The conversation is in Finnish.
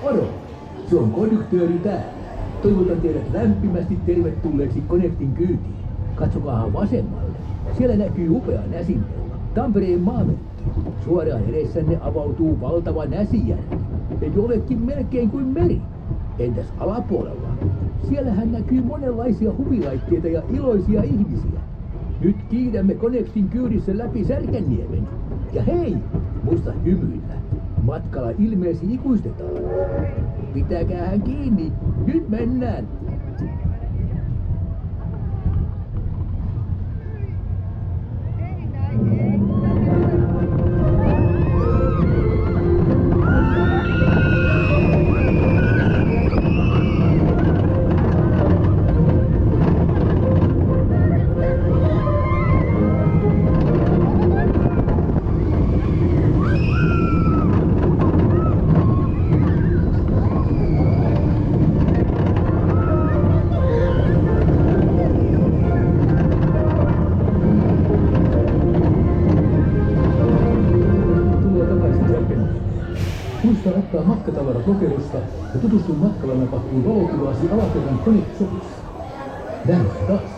Moro! Se on konduktööri täällä. Toivotan teidät lämpimästi tervetulleeksi Connectin kyytiin. Katsokaa vasemmalle. Siellä näkyy upea näsinpelto. Tampereen maamerkki. Suoraan edessänne avautuu valtava Näsijärvi. Eikö olekin melkein kuin meri? Entäs alapuolella? Siellähän näkyy monenlaisia huvilaitteita ja iloisia ihmisiä. Nyt kiidämme Connectin kyydissä läpi Särkänniemen. Ja hei, muista hymyillä. Matkalla ilmeesi ikuistetaan. Pitäkäähän kiinni. Nyt mennään. Muista ottaa matkatavara kokeilusta ja tutustu matkalla napahtuun valokuvaasi alakerran Connect Shopissa. Nähdään taas!